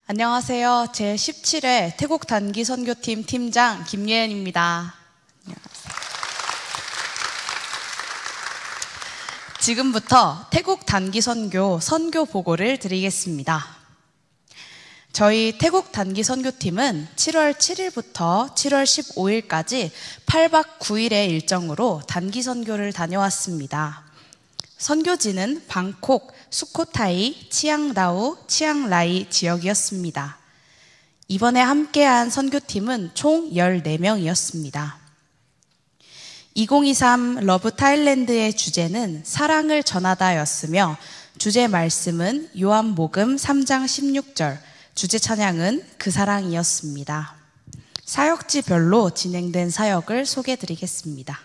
안녕하세요. 제17회 태국 단기 선교팀 팀장 김예은입니다. 지금부터 태국 단기 선교 보고를 드리겠습니다. 저희 태국 단기 선교팀은 7월 7일부터 7월 15일까지 8박 9일의 일정으로 단기 선교를 다녀왔습니다. 선교지는 방콕, 수코타이, 치앙다우, 치앙라이 지역이었습니다. 이번에 함께한 선교팀은 총 14명이었습니다. 2023 러브 타일랜드의 주제는 사랑을 전하다였으며 주제 말씀은 요한복음 3장 16절, 주제 찬양은 그 사랑이었습니다. 사역지별로 진행된 사역을 소개해드리겠습니다.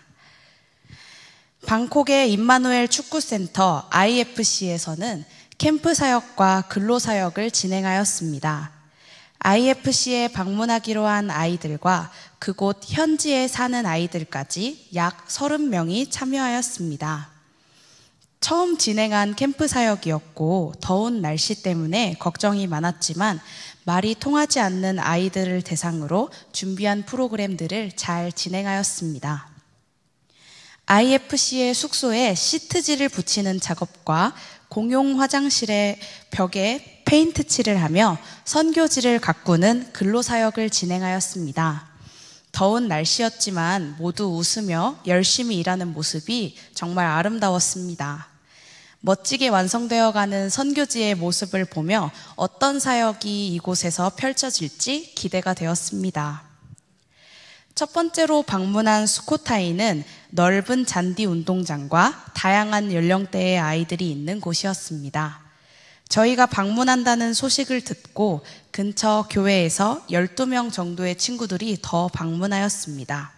방콕의 임마누엘 축구센터 IFC에서는 캠프 사역과 근로 사역을 진행하였습니다. IFC에 방문하기로 한 아이들과 그곳 현지에 사는 아이들까지 약 30명이 참여하였습니다. 처음 진행한 캠프 사역이었고 더운 날씨 때문에 걱정이 많았지만 말이 통하지 않는 아이들을 대상으로 준비한 프로그램들을 잘 진행하였습니다. IFC의 숙소에 시트지를 붙이는 작업과 공용 화장실의 벽에 페인트 칠을 하며 선교지를 가꾸는 근로사역을 진행하였습니다. 더운 날씨였지만 모두 웃으며 열심히 일하는 모습이 정말 아름다웠습니다. 멋지게 완성되어가는 선교지의 모습을 보며 어떤 사역이 이곳에서 펼쳐질지 기대가 되었습니다. 첫 번째로 방문한 수코타이는 넓은 잔디 운동장과 다양한 연령대의 아이들이 있는 곳이었습니다. 저희가 방문한다는 소식을 듣고 근처 교회에서 12명 정도의 친구들이 더 방문하였습니다.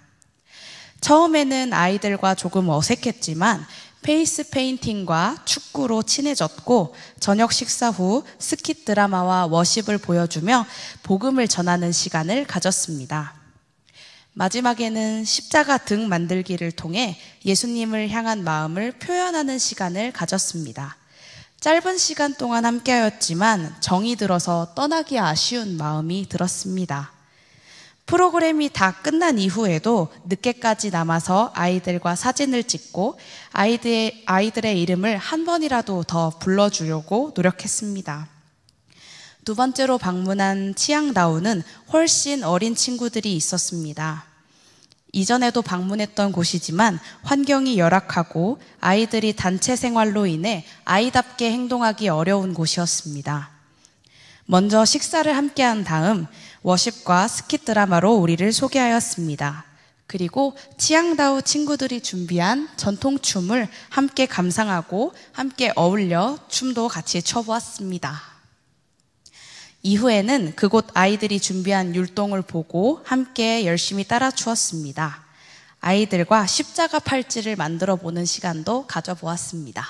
처음에는 아이들과 조금 어색했지만 페이스 페인팅과 축구로 친해졌고 저녁 식사 후 스킷 드라마와 워십을 보여주며 복음을 전하는 시간을 가졌습니다. 마지막에는 십자가 등 만들기를 통해 예수님을 향한 마음을 표현하는 시간을 가졌습니다. 짧은 시간 동안 함께하였지만 정이 들어서 떠나기 아쉬운 마음이 들었습니다. 프로그램이 다 끝난 이후에도 늦게까지 남아서 아이들과 사진을 찍고 아이들의 이름을 한 번이라도 더 불러주려고 노력했습니다. 두 번째로 방문한 치앙다우는 훨씬 어린 친구들이 있었습니다. 이전에도 방문했던 곳이지만 환경이 열악하고 아이들이 단체 생활로 인해 아이답게 행동하기 어려운 곳이었습니다. 먼저 식사를 함께한 다음 워십과 스킷 드라마로 우리를 소개하였습니다. 그리고 치앙다우 친구들이 준비한 전통춤을 함께 감상하고 함께 어울려 춤도 같이 춰보았습니다. 이후에는 그곳 아이들이 준비한 율동을 보고 함께 열심히 따라 추었습니다. 아이들과 십자가 팔찌를 만들어 보는 시간도 가져보았습니다.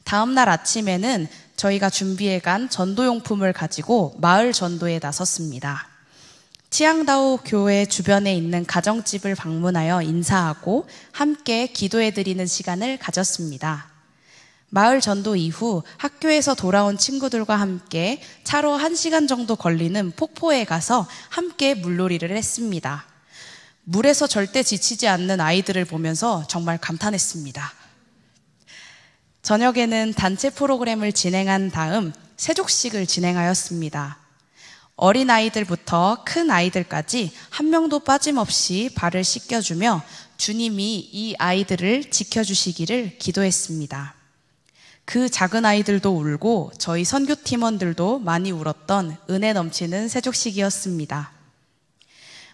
다음 날 아침에는 저희가 준비해간 전도용품을 가지고 마을 전도에 나섰습니다. 치앙다우 교회 주변에 있는 가정집을 방문하여 인사하고 함께 기도해드리는 시간을 가졌습니다. 마을 전도 이후 학교에서 돌아온 친구들과 함께 차로 1시간 정도 걸리는 폭포에 가서 함께 물놀이를 했습니다. 물에서 절대 지치지 않는 아이들을 보면서 정말 감탄했습니다. 저녁에는 단체 프로그램을 진행한 다음 세족식을 진행하였습니다. 어린 아이들부터 큰 아이들까지 한 명도 빠짐없이 발을 씻겨주며 주님이 이 아이들을 지켜주시기를 기도했습니다. 그 작은 아이들도 울고 저희 선교팀원들도 많이 울었던 은혜 넘치는 세족식이었습니다.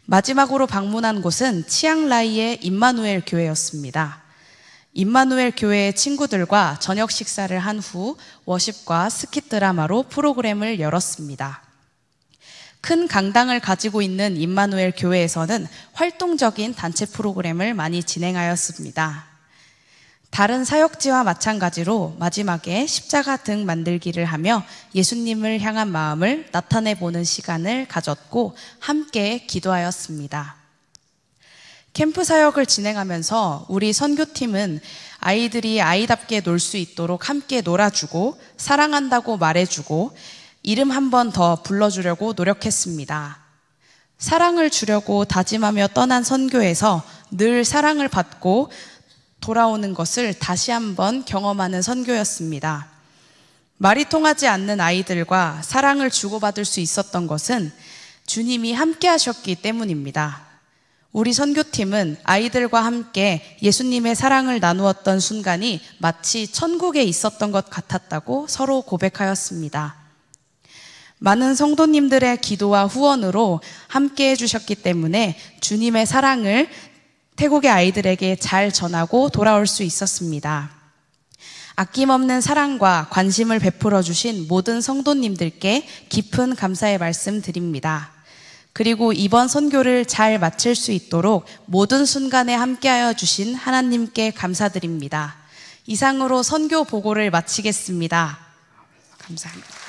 마지막으로 방문한 곳은 치앙라이의 임마누엘 교회였습니다. 임마누엘 교회의 친구들과 저녁 식사를 한 후 워십과 스킷 드라마로 프로그램을 열었습니다. 큰 강당을 가지고 있는 임마누엘 교회에서는 활동적인 단체 프로그램을 많이 진행하였습니다. 다른 사역지와 마찬가지로 마지막에 십자가 등 만들기를 하며 예수님을 향한 마음을 나타내보는 시간을 가졌고 함께 기도하였습니다. 캠프 사역을 진행하면서 우리 선교팀은 아이들이 아이답게 놀 수 있도록 함께 놀아주고 사랑한다고 말해주고 이름 한 번 더 불러주려고 노력했습니다. 사랑을 주려고 다짐하며 떠난 선교에서 늘 사랑을 받고 돌아오는 것을 다시 한번 경험하는 선교였습니다. 말이 통하지 않는 아이들과 사랑을 주고받을 수 있었던 것은 주님이 함께 하셨기 때문입니다. 우리 선교팀은 아이들과 함께 예수님의 사랑을 나누었던 순간이 마치 천국에 있었던 것 같았다고 서로 고백하였습니다. 많은 성도님들의 기도와 후원으로 함께 해주셨기 때문에 주님의 사랑을 태국의 아이들에게 잘 전하고 돌아올 수 있었습니다. 아낌없는 사랑과 관심을 베풀어 주신 모든 성도님들께 깊은 감사의 말씀 드립니다. 그리고 이번 선교를 잘 마칠 수 있도록 모든 순간에 함께하여 주신 하나님께 감사드립니다. 이상으로 선교 보고를 마치겠습니다. 감사합니다.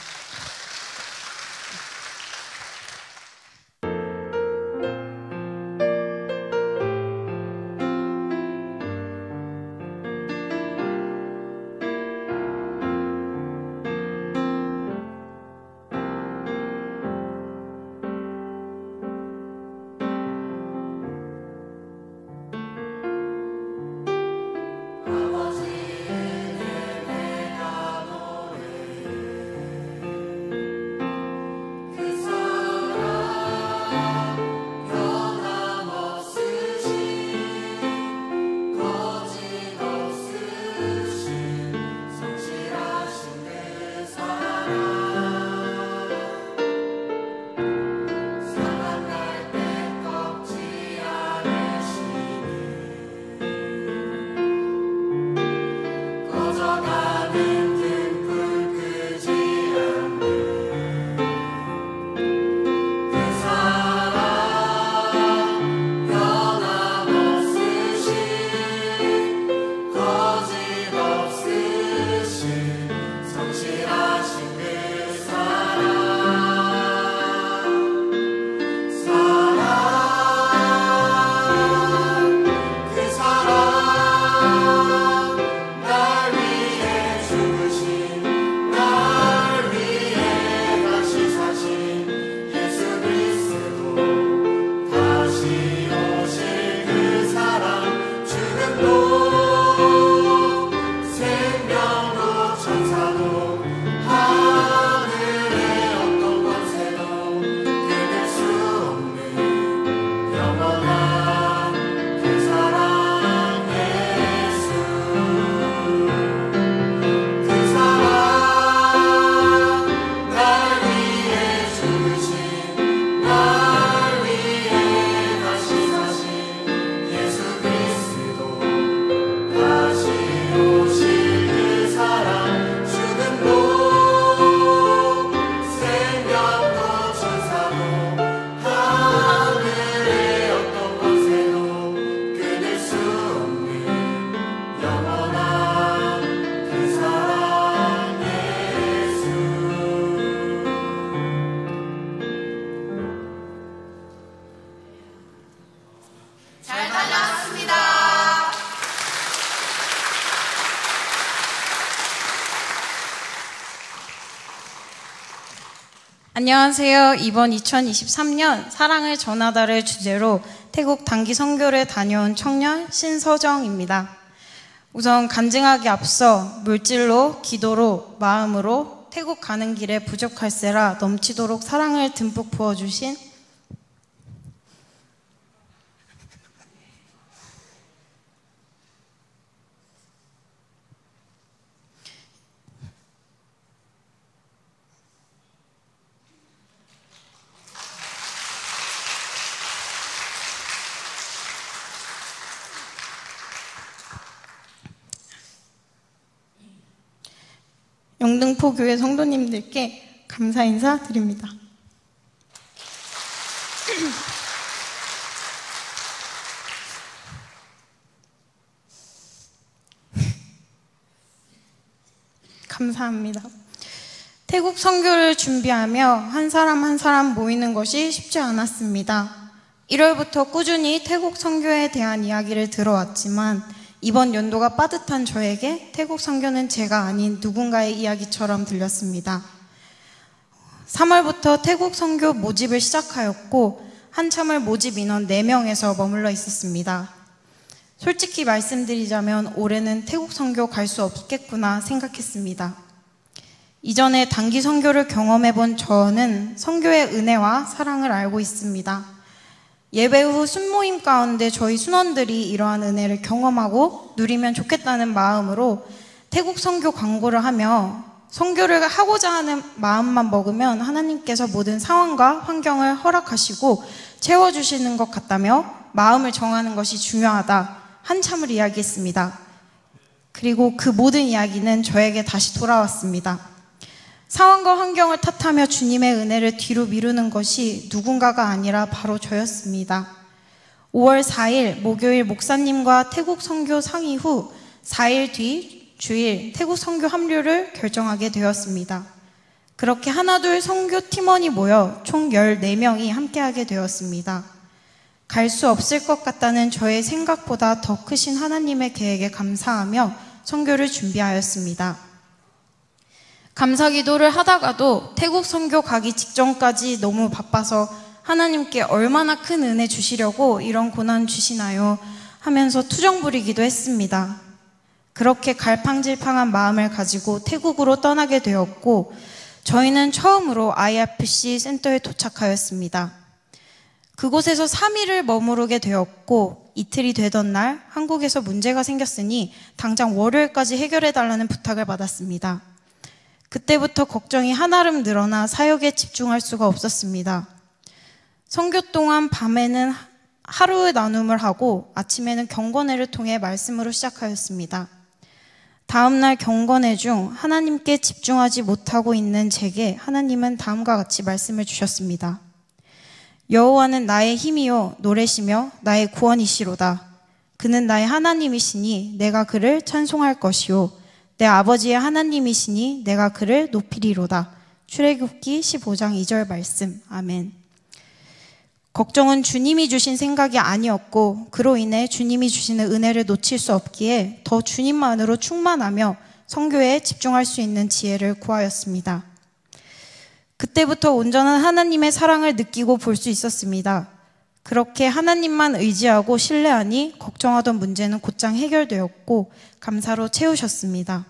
안녕하세요. 이번 2023년 사랑을 전하다를 주제로 태국 단기 선교를 다녀온 청년 신서정입니다. 우선 간증하기 앞서 물질로, 기도로, 마음으로 태국 가는 길에 부족할세라 넘치도록 사랑을 듬뿍 부어주신 영등포 교회 성도님들께 감사 인사 드립니다. 감사합니다. 태국 선교를 준비하며 한 사람 한 사람 모이는 것이 쉽지 않았습니다. 1월부터 꾸준히 태국 선교에 대한 이야기를 들어왔지만 이번 연도가 빠듯한 저에게 태국 선교는 제가 아닌 누군가의 이야기처럼 들렸습니다. 3월부터 태국 선교 모집을 시작하였고 한참을 모집 인원 4명에서 머물러 있었습니다. 솔직히 말씀드리자면 올해는 태국 선교 갈 수 없겠구나 생각했습니다. 이전에 단기 선교를 경험해본 저는 선교의 은혜와 사랑을 알고 있습니다. 예배 후 순모임 가운데 저희 순원들이 이러한 은혜를 경험하고 누리면 좋겠다는 마음으로 태국 선교 광고를 하며 선교를 하고자 하는 마음만 먹으면 하나님께서 모든 상황과 환경을 허락하시고 채워주시는 것 같다며 마음을 정하는 것이 중요하다 한참을 이야기했습니다. 그리고 그 모든 이야기는 저에게 다시 돌아왔습니다. 상황과 환경을 탓하며 주님의 은혜를 뒤로 미루는 것이 누군가가 아니라 바로 저였습니다. 5월 4일 목요일 목사님과 태국 선교 상의 후 4일 뒤 주일 태국 선교 합류를 결정하게 되었습니다. 그렇게 하나둘 선교 팀원이 모여 총 14명이 함께하게 되었습니다. 갈 수 없을 것 같다는 저의 생각보다 더 크신 하나님의 계획에 감사하며 선교를 준비하였습니다. 감사 기도를 하다가도 태국 선교 가기 직전까지 너무 바빠서 하나님께 얼마나 큰 은혜 주시려고 이런 고난 주시나요? 하면서 투정 부리기도 했습니다. 그렇게 갈팡질팡한 마음을 가지고 태국으로 떠나게 되었고 저희는 처음으로 IRPC 센터에 도착하였습니다. 그곳에서 3일을 머무르게 되었고 이틀이 되던 날 한국에서 문제가 생겼으니 당장 월요일까지 해결해달라는 부탁을 받았습니다. 그때부터 걱정이 한아름 늘어나 사역에 집중할 수가 없었습니다. 선교 동안 밤에는 하루의 나눔을 하고 아침에는 경건회를 통해 말씀으로 시작하였습니다. 다음날 경건회 중 하나님께 집중하지 못하고 있는 제게 하나님은 다음과 같이 말씀을 주셨습니다. 여호와는 나의 힘이요 노래시며 나의 구원이시로다. 그는 나의 하나님이시니 내가 그를 찬송할 것이요 내 아버지의 하나님이시니 내가 그를 높이리로다. 출애굽기 15장 2절 말씀. 아멘. 걱정은 주님이 주신 생각이 아니었고 그로 인해 주님이 주시는 은혜를 놓칠 수 없기에 더 주님만으로 충만하며 선교에 집중할 수 있는 지혜를 구하였습니다. 그때부터 온전한 하나님의 사랑을 느끼고 볼 수 있었습니다. 그렇게 하나님만 의지하고 신뢰하니 걱정하던 문제는 곧장 해결되었고 감사로 채우셨습니다.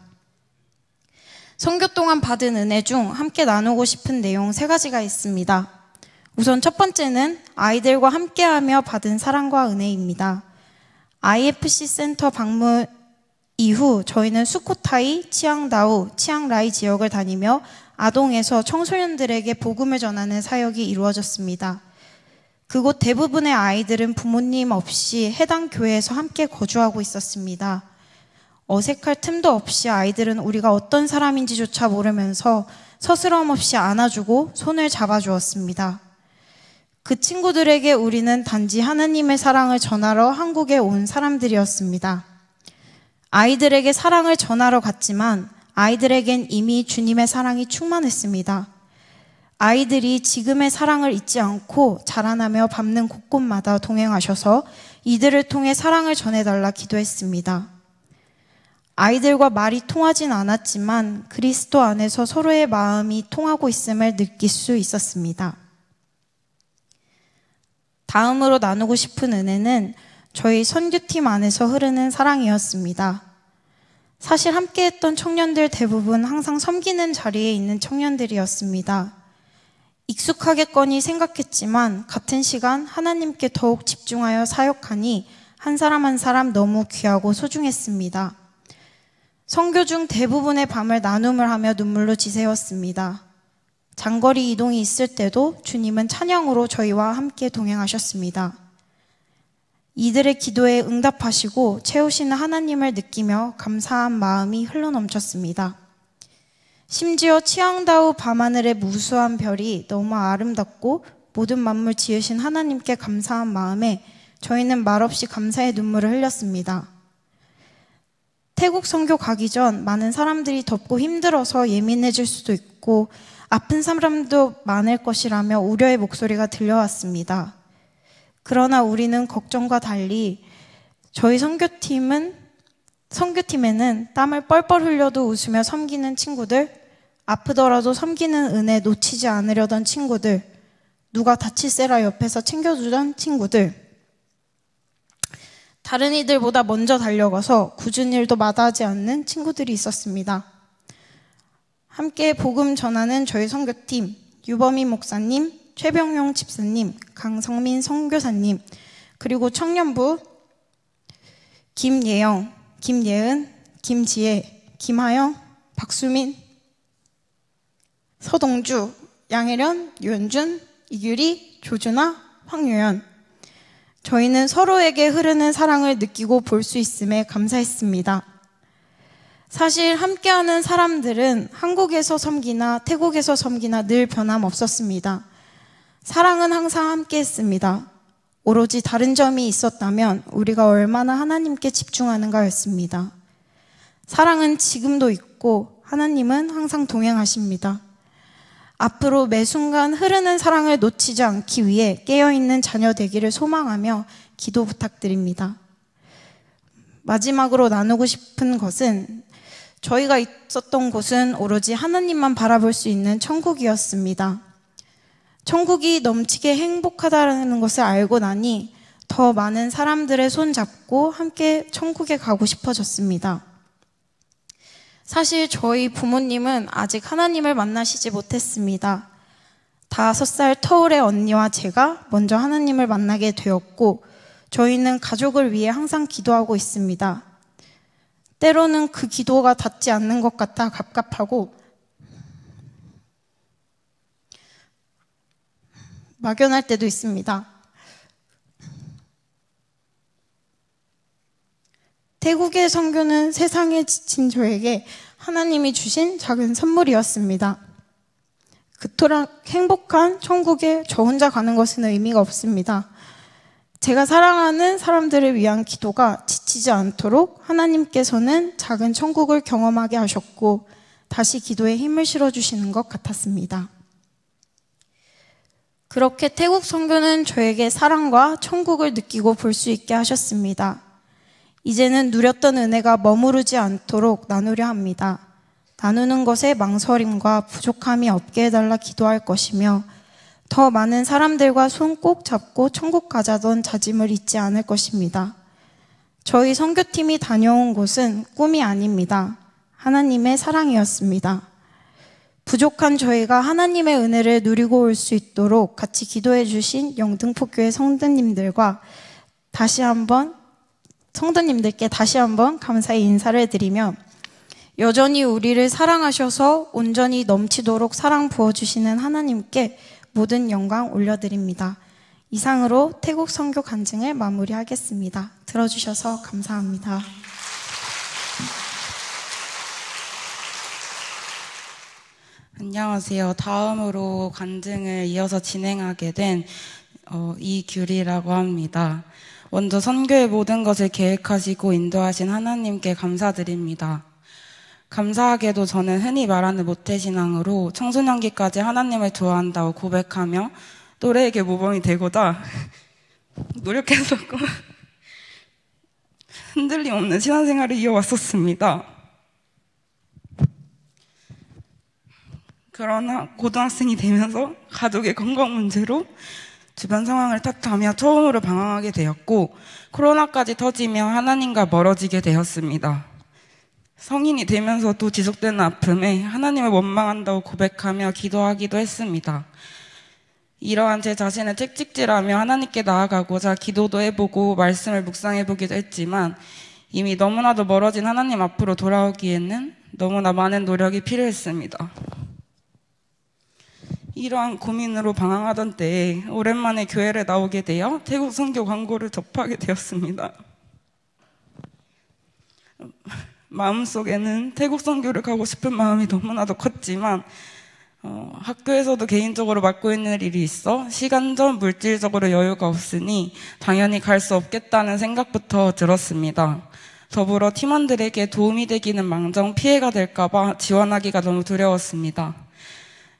선교 동안 받은 은혜 중 함께 나누고 싶은 내용 3가지가 있습니다. 우선 첫 번째는 아이들과 함께하며 받은 사랑과 은혜입니다. IFC 센터 방문 이후 저희는 수코타이, 치앙다우, 치앙라이 지역을 다니며 아동에서 청소년들에게 복음을 전하는 사역이 이루어졌습니다. 그곳 대부분의 아이들은 부모님 없이 해당 교회에서 함께 거주하고 있었습니다. 어색할 틈도 없이 아이들은 우리가 어떤 사람인지조차 모르면서 서스럼 없이 안아주고 손을 잡아주었습니다. 그 친구들에게 우리는 단지 하나님의 사랑을 전하러 한국에 온 사람들이었습니다. 아이들에게 사랑을 전하러 갔지만 아이들에겐 이미 주님의 사랑이 충만했습니다. 아이들이 지금의 사랑을 잊지 않고 자라나며 밟는 곳곳마다 동행하셔서 이들을 통해 사랑을 전해달라 기도했습니다. 아이들과 말이 통하진 않았지만 그리스도 안에서 서로의 마음이 통하고 있음을 느낄 수 있었습니다. 다음으로 나누고 싶은 은혜는 저희 선교팀 안에서 흐르는 사랑이었습니다. 사실 함께했던 청년들 대부분 항상 섬기는 자리에 있는 청년들이었습니다. 익숙하겠거니 생각했지만 같은 시간 하나님께 더욱 집중하여 사역하니 한 사람 한 사람 너무 귀하고 소중했습니다. 선교 중 대부분의 밤을 나눔을 하며 눈물로 지새웠습니다. 장거리 이동이 있을 때도 주님은 찬양으로 저희와 함께 동행하셨습니다. 이들의 기도에 응답하시고 채우시는 하나님을 느끼며 감사한 마음이 흘러넘쳤습니다. 심지어 치앙다우 밤하늘의 무수한 별이 너무 아름답고 모든 만물 지으신 하나님께 감사한 마음에 저희는 말없이 감사의 눈물을 흘렸습니다. 태국 선교 가기 전 많은 사람들이 덥고 힘들어서 예민해질 수도 있고 아픈 사람도 많을 것이라며 우려의 목소리가 들려왔습니다. 그러나 우리는 걱정과 달리 저희 선교팀에는 땀을 뻘뻘 흘려도 웃으며 섬기는 친구들, 아프더라도 섬기는 은혜 놓치지 않으려던 친구들, 누가 다칠세라 옆에서 챙겨주던 친구들, 다른 이들보다 먼저 달려가서 굳은 일도 마다하지 않는 친구들이 있었습니다. 함께 복음 전하는 저희 선교팀, 유범희 목사님, 최병용 집사님, 강성민 선교사님, 그리고 청년부 김예영, 김예은, 김지혜, 김하영, 박수민, 서동주, 양혜련, 유현준, 이규리, 조준아, 황유연. 저희는 서로에게 흐르는 사랑을 느끼고 볼 수 있음에 감사했습니다. 사실 함께하는 사람들은 한국에서 섬기나 태국에서 섬기나 늘 변함없었습니다. 사랑은 항상 함께했습니다. 오로지 다른 점이 있었다면 우리가 얼마나 하나님께 집중하는가였습니다. 사랑은 지금도 있고 하나님은 항상 동행하십니다. 앞으로 매 순간 흐르는 사랑을 놓치지 않기 위해 깨어있는 자녀 되기를 소망하며 기도 부탁드립니다. 마지막으로 나누고 싶은 것은 저희가 있었던 곳은 오로지 하나님만 바라볼 수 있는 천국이었습니다. 천국이 넘치게 행복하다는 것을 알고 나니 더 많은 사람들의 손 잡고 함께 천국에 가고 싶어졌습니다. 사실 저희 부모님은 아직 하나님을 만나시지 못했습니다. 5살 터울의 언니와 제가 먼저 하나님을 만나게 되었고 저희는 가족을 위해 항상 기도하고 있습니다. 때로는 그 기도가 닿지 않는 것 같아 갑갑하고 막연할 때도 있습니다. 태국의 선교는 세상에 지친 저에게 하나님이 주신 작은 선물이었습니다. 그토록 행복한 천국에 저 혼자 가는 것은 의미가 없습니다. 제가 사랑하는 사람들을 위한 기도가 지치지 않도록 하나님께서는 작은 천국을 경험하게 하셨고 다시 기도에 힘을 실어주시는 것 같았습니다. 그렇게 태국 선교는 저에게 사랑과 천국을 느끼고 볼 수 있게 하셨습니다. 이제는 누렸던 은혜가 머무르지 않도록 나누려 합니다. 나누는 것에 망설임과 부족함이 없게 해달라 기도할 것이며 더 많은 사람들과 손 꼭 잡고 천국 가자던 다짐을 잊지 않을 것입니다. 저희 선교팀이 다녀온 곳은 꿈이 아닙니다. 하나님의 사랑이었습니다. 부족한 저희가 하나님의 은혜를 누리고 올 수 있도록 같이 기도해 주신 영등포교회 성도님들께 다시 한번 감사의 인사를 드리며 여전히 우리를 사랑하셔서 온전히 넘치도록 사랑 부어주시는 하나님께 모든 영광 올려드립니다. 이상으로 태국 선교 간증을 마무리하겠습니다. 들어주셔서 감사합니다. 안녕하세요. 다음으로 간증을 이어서 진행하게 된 이규리라고 합니다. 먼저 선교의 모든 것을 계획하시고 인도하신 하나님께 감사드립니다. 감사하게도 저는 흔히 말하는 모태신앙으로 청소년기까지 하나님을 좋아한다고 고백하며 또래에게 모범이 되고자 노력했었고 흔들림 없는 신앙생활을 이어왔었습니다. 그러나 고등학생이 되면서 가족의 건강 문제로 주변 상황을 탓하며 처음으로 방황하게 되었고 코로나까지 터지며 하나님과 멀어지게 되었습니다. 성인이 되면서도 지속되는 아픔에 하나님을 원망한다고 고백하며 기도하기도 했습니다. 이러한 제 자신을 책찍질하며 하나님께 나아가고자 기도도 해보고 말씀을 묵상해보기도 했지만 이미 너무나도 멀어진 하나님 앞으로 돌아오기에는 너무나 많은 노력이 필요했습니다. 이러한 고민으로 방황하던 때에 오랜만에 교회를 나오게 되어 태국 선교 광고를 접하게 되었습니다. 마음속에는 태국 선교를 가고 싶은 마음이 너무나도 컸지만 학교에서도 개인적으로 맡고 있는 일이 있어 시간적, 물질적으로 여유가 없으니 당연히 갈 수 없겠다는 생각부터 들었습니다. 더불어 팀원들에게 도움이 되기는 망정 피해가 될까봐 지원하기가 너무 두려웠습니다.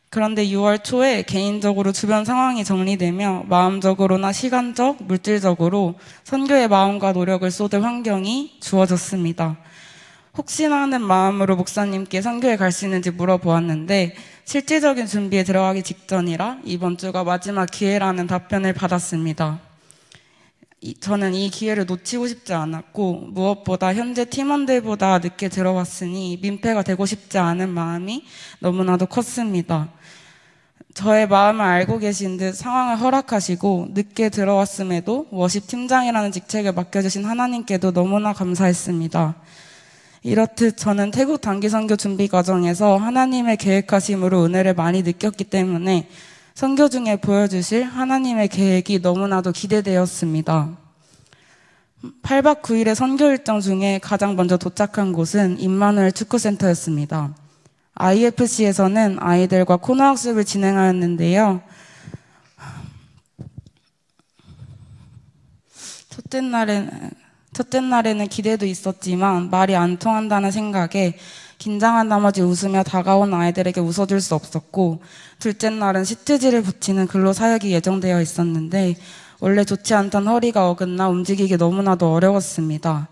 그런데 6월 초에 개인적으로 주변 상황이 정리되며 마음적으로나 시간적, 물질적으로 선교의 마음과 노력을 쏟을 환경이 주어졌습니다. 혹시나 하는 마음으로 목사님께 선교에 갈 수 있는지 물어보았는데 실질적인 준비에 들어가기 직전이라 이번 주가 마지막 기회라는 답변을 받았습니다. 저는 이 기회를 놓치고 싶지 않았고 무엇보다 현재 팀원들보다 늦게 들어왔으니 민폐가 되고 싶지 않은 마음이 너무나도 컸습니다. 저의 마음을 알고 계신 듯 상황을 허락하시고 늦게 들어왔음에도 워십 팀장이라는 직책을 맡겨주신 하나님께도 너무나 감사했습니다. 이렇듯 저는 태국 단기 선교 준비 과정에서 하나님의 계획하심으로 은혜를 많이 느꼈기 때문에 선교 중에 보여주실 하나님의 계획이 너무나도 기대되었습니다. 8박 9일의 선교 일정 중에 가장 먼저 도착한 곳은 임마누엘 축구센터였습니다. IFC에서는 아이들과 코너 학습을 진행하였는데요. 첫째 날에는 기대도 있었지만 말이 안 통한다는 생각에 긴장한 나머지 웃으며 다가온 아이들에게 웃어줄 수 없었고, 둘째 날은 시트지를 붙이는 근로 사역이 예정되어 있었는데 원래 좋지 않던 허리가 어긋나 움직이기 너무나도 어려웠습니다.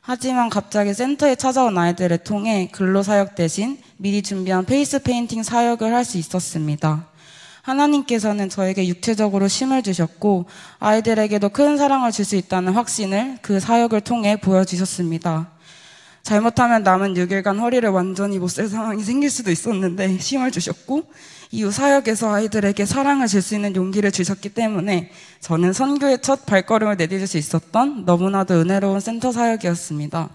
하지만 갑자기 센터에 찾아온 아이들을 통해 근로 사역 대신 미리 준비한 페이스 페인팅 사역을 할 수 있었습니다. 하나님께서는 저에게 육체적으로 힘을 주셨고 아이들에게도 큰 사랑을 줄 수 있다는 확신을 그 사역을 통해 보여주셨습니다. 잘못하면 남은 6일간 허리를 완전히 못 쓸 상황이 생길 수도 있었는데 힘을 주셨고 이후 사역에서 아이들에게 사랑을 줄 수 있는 용기를 주셨기 때문에 저는 선교의 첫 발걸음을 내디딜 수 있었던 너무나도 은혜로운 센터 사역이었습니다.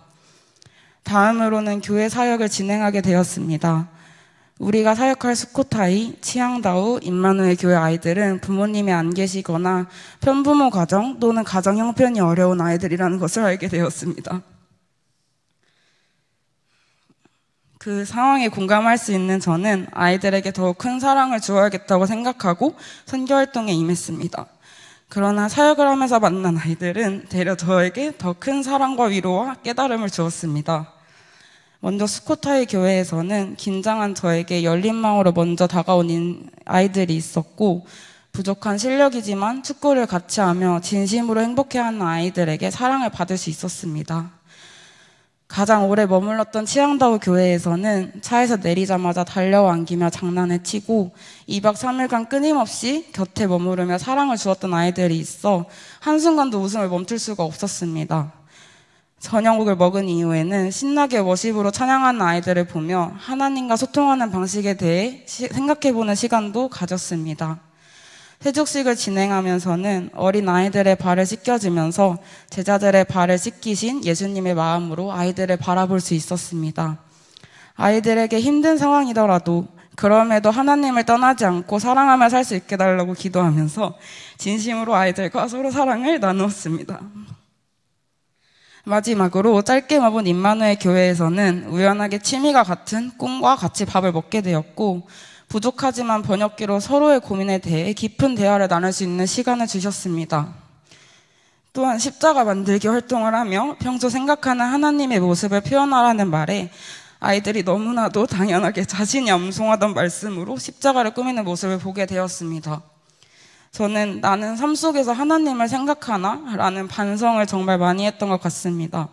다음으로는 교회 사역을 진행하게 되었습니다. 우리가 사역할 수코타이, 치앙다우, 임마누엘 교회 아이들은 부모님이 안 계시거나 편부모 가정 또는 가정 형편이 어려운 아이들이라는 것을 알게 되었습니다. 그 상황에 공감할 수 있는 저는 아이들에게 더욱 큰 사랑을 주어야겠다고 생각하고 선교활동에 임했습니다. 그러나 사역을 하면서 만난 아이들은 되려 저에게 더 큰 사랑과 위로와 깨달음을 주었습니다. 먼저 수코타이 교회에서는 긴장한 저에게 열린 마음으로 먼저 다가온 아이들이 있었고, 부족한 실력이지만 축구를 같이 하며 진심으로 행복해하는 아이들에게 사랑을 받을 수 있었습니다. 가장 오래 머물렀던 치앙다우 교회에서는 차에서 내리자마자 달려와 안기며 장난을 치고 2박 3일간 끊임없이 곁에 머무르며 사랑을 주었던 아이들이 있어 한순간도 웃음을 멈출 수가 없었습니다. 저녁을 먹은 이후에는 신나게 워십으로 찬양하는 아이들을 보며 하나님과 소통하는 방식에 대해 생각해보는 시간도 가졌습니다. 세족식을 진행하면서는 어린 아이들의 발을 씻겨주면서 제자들의 발을 씻기신 예수님의 마음으로 아이들을 바라볼 수 있었습니다. 아이들에게 힘든 상황이더라도 그럼에도 하나님을 떠나지 않고 사랑하며 살 수 있게 달라고 기도하면서 진심으로 아이들과 서로 사랑을 나누었습니다. 마지막으로 짧게 와본 임마누엘 교회에서는 우연하게 취미가 같은 꿈과 같이 밥을 먹게 되었고, 부족하지만 번역기로 서로의 고민에 대해 깊은 대화를 나눌 수 있는 시간을 주셨습니다. 또한 십자가 만들기 활동을 하며 평소 생각하는 하나님의 모습을 표현하라는 말에 아이들이 너무나도 당연하게 자신이 암송하던 말씀으로 십자가를 꾸미는 모습을 보게 되었습니다. 저는 나는 삶 속에서 하나님을 생각하나? 라는 반성을 정말 많이 했던 것 같습니다.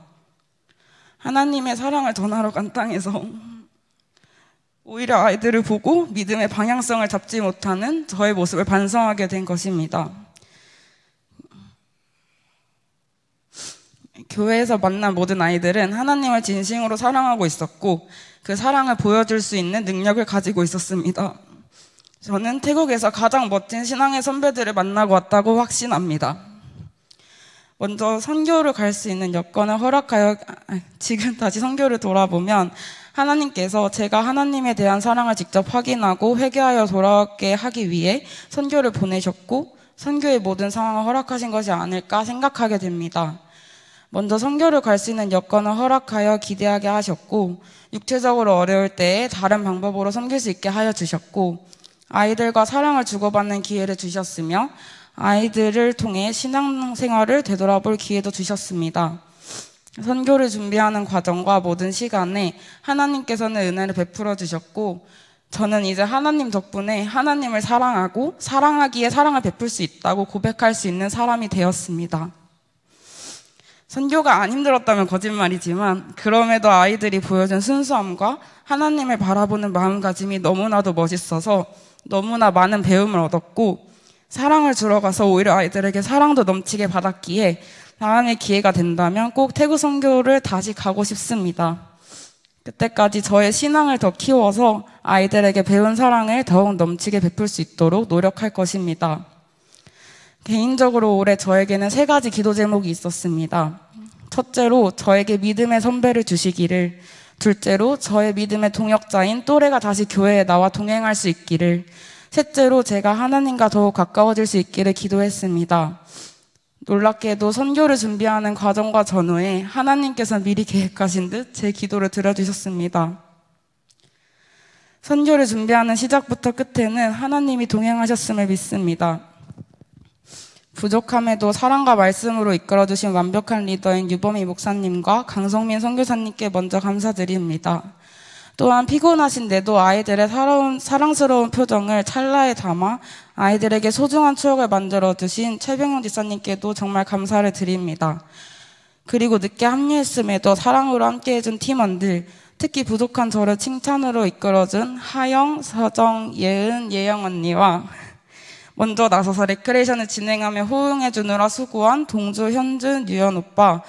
하나님의 사랑을 전하러 간 땅에서 오히려 아이들을 보고 믿음의 방향성을 잡지 못하는 저의 모습을 반성하게 된 것입니다. 교회에서 만난 모든 아이들은 하나님을 진심으로 사랑하고 있었고 그 사랑을 보여줄 수 있는 능력을 가지고 있었습니다. 저는 태국에서 가장 멋진 신앙의 선배들을 만나고 왔다고 확신합니다. 먼저 선교를 갈 수 있는 여건을 허락하여 지금 다시 선교를 돌아보면 하나님께서 제가 하나님에 대한 사랑을 직접 확인하고 회개하여 돌아오게 하기 위해 선교를 보내셨고 선교의 모든 상황을 허락하신 것이 아닐까 생각하게 됩니다. 먼저 선교를 갈 수 있는 여건을 허락하여 기대하게 하셨고 육체적으로 어려울 때에 다른 방법으로 섬길 수 있게 하여 주셨고 아이들과 사랑을 주고받는 기회를 주셨으며 아이들을 통해 신앙생활을 되돌아볼 기회도 주셨습니다. 선교를 준비하는 과정과 모든 시간에 하나님께서는 은혜를 베풀어 주셨고 저는 이제 하나님 덕분에 하나님을 사랑하고 사랑하기에 사랑을 베풀 수 있다고 고백할 수 있는 사람이 되었습니다. 선교가 안 힘들었다면 거짓말이지만 그럼에도 아이들이 보여준 순수함과 하나님을 바라보는 마음가짐이 너무나도 멋있어서 너무나 많은 배움을 얻었고 사랑을 주러 가서 오히려 아이들에게 사랑도 넘치게 받았기에 다음에 기회가 된다면 꼭 태국 선교를 다시 가고 싶습니다. 그때까지 저의 신앙을 더 키워서 아이들에게 배운 사랑을 더욱 넘치게 베풀 수 있도록 노력할 것입니다. 개인적으로 올해 저에게는 3가지 기도 제목이 있었습니다. 첫째로 저에게 믿음의 선배를 주시기를, 둘째로 저의 믿음의 동역자인 또래가 다시 교회에 나와 동행할 수 있기를, 셋째로 제가 하나님과 더욱 가까워질 수 있기를 기도했습니다. 놀랍게도 선교를 준비하는 과정과 전후에 하나님께서 미리 계획하신 듯 제 기도를 들어주셨습니다. 선교를 준비하는 시작부터 끝에는 하나님이 동행하셨음을 믿습니다. 부족함에도 사랑과 말씀으로 이끌어주신 완벽한 리더인 유범희 목사님과 강성민 선교사님께 먼저 감사드립니다. 또한 피곤하신데도 아이들의 사랑스러운 표정을 찰나에 담아 아이들에게 소중한 추억을 만들어주신 최병영 지사님께도 정말 감사를 드립니다. 그리고 늦게 합류했음에도 사랑으로 함께해준 팀원들, 특히 부족한 저를 칭찬으로 이끌어준 하영, 서정, 예은, 예영 언니와 먼저 나서서 레크레이션을 진행하며 호응해주느라 수고한 동주, 현준, 유연 오빠,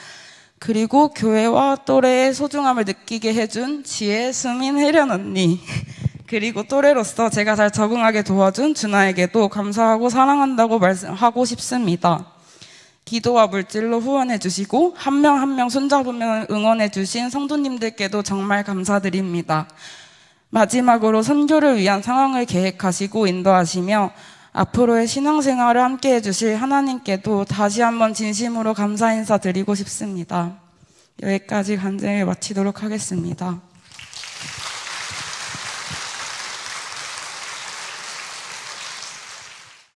그리고 교회와 또래의 소중함을 느끼게 해준 지혜, 수민, 혜련 언니, 그리고 또래로서 제가 잘 적응하게 도와준 준하에게도 감사하고 사랑한다고 말씀하고 싶습니다. 기도와 물질로 후원해주시고 한 명 한 명 손잡으며 응원해주신 성도님들께도 정말 감사드립니다. 마지막으로 선교를 위한 상황을 계획하시고 인도하시며 앞으로의 신앙생활을 함께해 주실 하나님께도 다시 한번 진심으로 감사 인사 드리고 싶습니다. 여기까지 간증을 마치도록 하겠습니다.